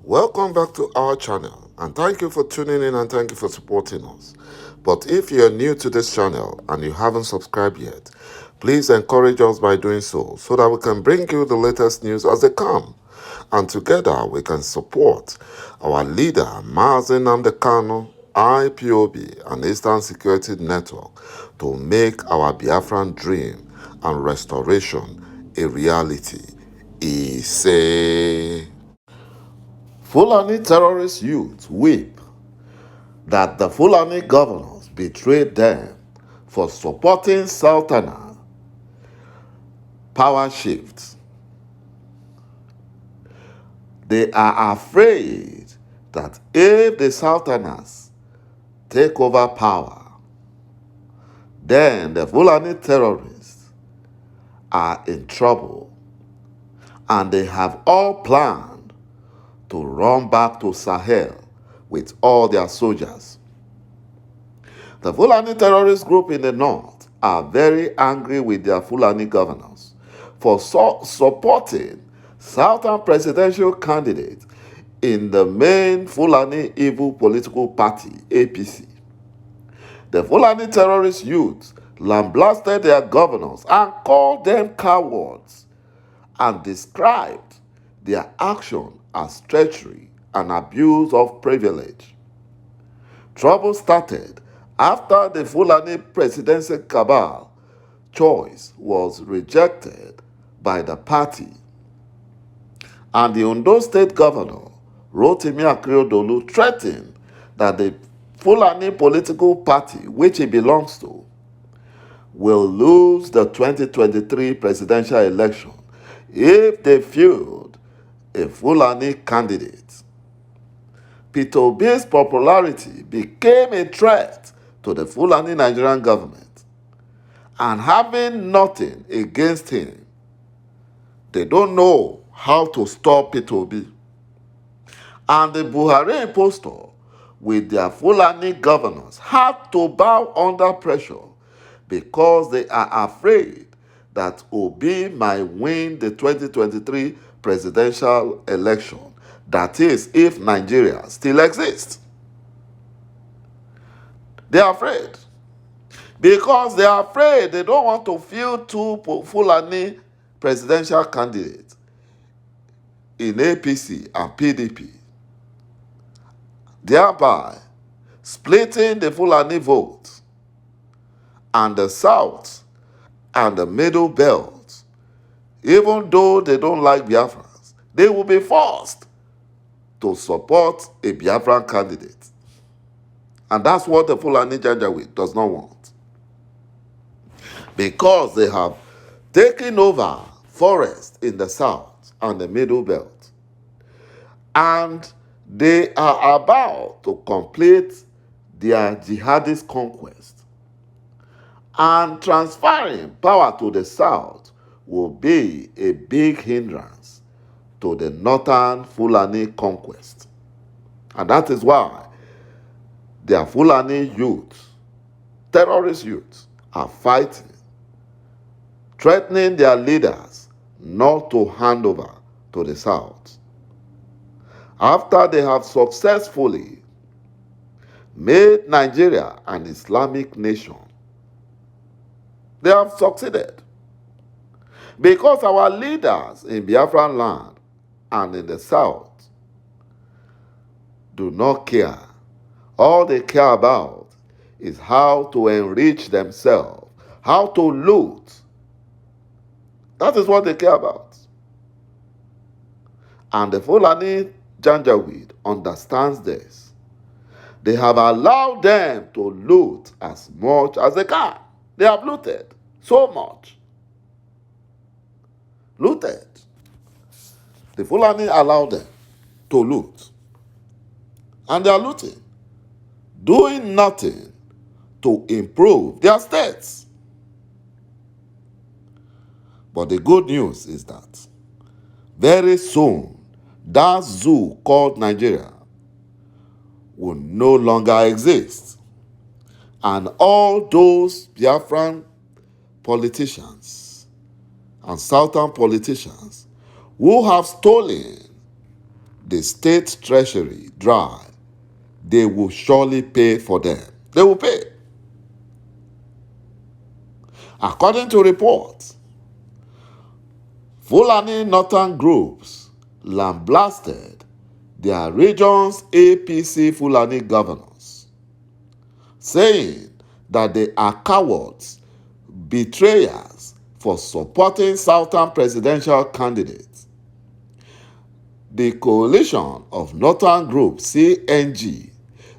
Welcome back to our channel, and thank you for tuning in and thank you for supporting us. But if you're new to this channel and you haven't subscribed yet, please encourage us by doing so that we can bring you the latest news as they come. And together we can support our leader, Mazi Nnamdi Kanu, IPOB, and Eastern Security Network to make our Biafran dream and restoration a reality. He say, Fulani terrorist youth weep that the Fulani governors betrayed them for supporting Sultana power shift. They are afraid that if the Sultanas take over power, then the Fulani terrorists are in trouble, and they have all planned to run back to Sahel with all their soldiers. The Fulani terrorist group in the north are very angry with their Fulani governors for supporting Southern presidential candidate in the main Fulani evil political party, APC. The Fulani terrorist youths lambasted their governors and called them cowards and described their action as treachery and abuse of privilege. Trouble started after the Fulani presidential cabal choice was rejected by the party, and the Ondo State Governor, είμ threatened that the Fulani political party, which he belongs to, will lose the 2023 presidential election if they field a Fulani candidate. Peter Obi's popularity became a threat to the Fulani Nigerian government, and having nothing against him, they don't know how to stop Peter Obi. And the Buhari impostor with their Fulani governors had to bow under pressure because they are afraid that Obi might win the 2023 presidential election. That is, if Nigeria still exists. They are afraid. Because they are afraid they don't want to field two Fulani presidential candidates in APC and PDP, thereby splitting the Fulani vote, and the South and the Middle Belt, even though they don't like Biafrans, they will be forced to support a Biafran candidate. And that's what the Fulani Janjaweed does not want. Because they have taken over forests in the South and the Middle Belt, and they are about to complete their jihadist conquest. And transferring power to the South will be a big hindrance to the northern Fulani conquest. And that is why their Fulani youth, terrorist youth, are fighting, threatening their leaders not to hand over to the South. After they have successfully made Nigeria an Islamic nation, they have succeeded. Because our leaders in Biafran land and in the South do not care. All they care about is how to enrich themselves, how to loot. That is what they care about. And the Fulani Janjaweed understands this. They have allowed them to loot as much as they can. They have looted so much. Looted. The Fulani allowed them to loot. And they are looting, doing nothing to improve their states. But the good news is that very soon, that zoo called Nigeria will no longer exist. And all those Biafran politicians and Southern politicians who have stolen the state treasury dry, they will surely pay for them. They will pay. According to reports, Fulani northern groups lambasted their region's APC Fulani governors, saying that they are cowards, betrayers for supporting Southern presidential candidates. The coalition of northern group CNG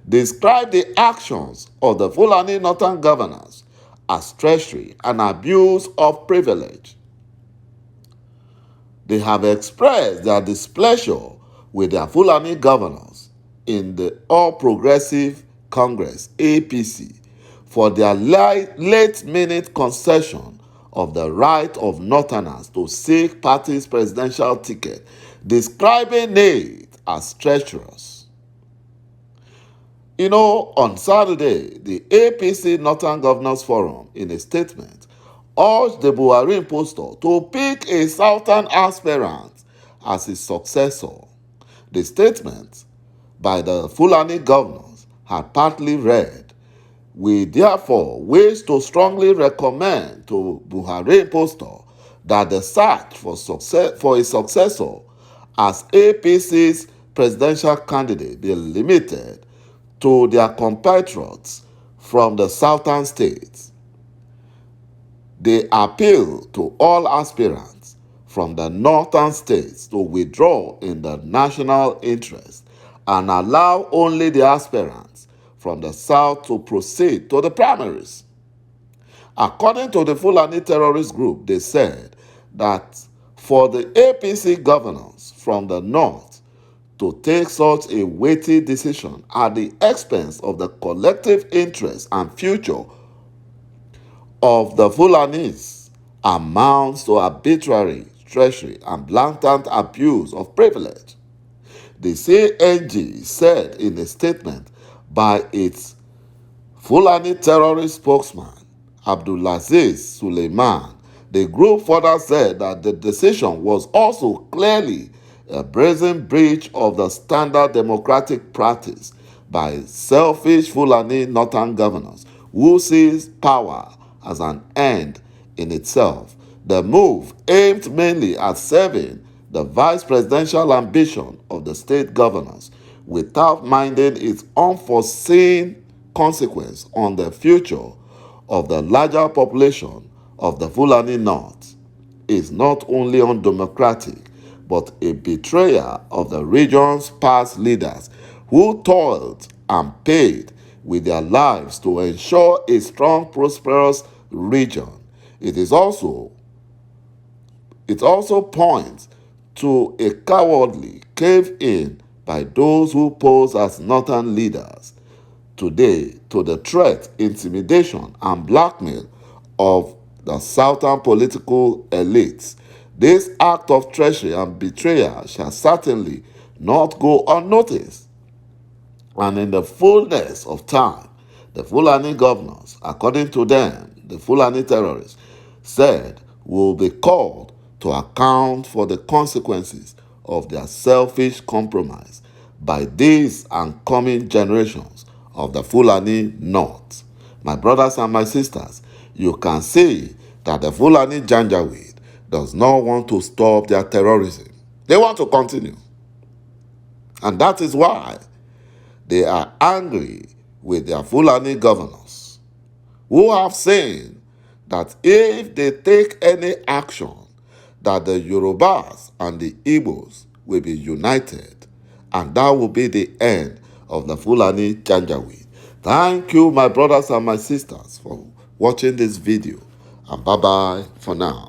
described the actions of the Fulani northern governors as treachery and abuse of privilege. They have expressed their displeasure with their Fulani governors in the All Progressive Congress APC for their late-minute concession of the right of Northerners to seek party's presidential ticket, describing it as treacherous. On Saturday, the APC Northern Governors Forum, in a statement, urged the Buhari impostor to pick a Southern aspirant as his successor. The statement by the Fulani governors had partly read, "We therefore wish to strongly recommend to Buhari impostor that the search for a successor as APC's presidential candidate be limited to their compatriots from the southern states. They appeal to all aspirants from the northern states to withdraw in the national interest and allow only the aspirants from the south to proceed to the primaries." According to the Fulani terrorist group, they said that for the APC governors from the north to take such a weighty decision at the expense of the collective interest and future of the Fulanis amounts to arbitrary treachery and blatant abuse of privilege. The CNG said in a statement by its Fulani terrorist spokesman, Abdulaziz Suleiman, the group further said that the decision was also clearly a brazen breach of the standard democratic practice by selfish Fulani northern governors who sees power as an end in itself. The move aimed mainly at serving the vice presidential ambition of the state governors without minding its unforeseen consequence on the future of the larger population of the Fulani North is not only undemocratic, but a betrayal of the region's past leaders who toiled and paid with their lives to ensure a strong, prosperous region. It also points to a cowardly cave-in by those who pose as northern leaders today to the threat, intimidation, and blackmail of the southern political elites. This act of treachery and betrayal shall certainly not go unnoticed. And in the fullness of time, the Fulani governors, according to them, the Fulani terrorists, said will be called to account for the consequences of their selfish compromise by these and coming generations of the Fulani North. My brothers and my sisters, you can see that the Fulani Janjaweed does not want to stop their terrorism. They want to continue. And that is why they are angry with their Fulani governors, who have said that if they take any action, that the Yorubas and the Igbos will be united, and that will be the end of the Fulani Janjaweed. Thank you, my brothers and my sisters, for watching this video, and bye-bye for now.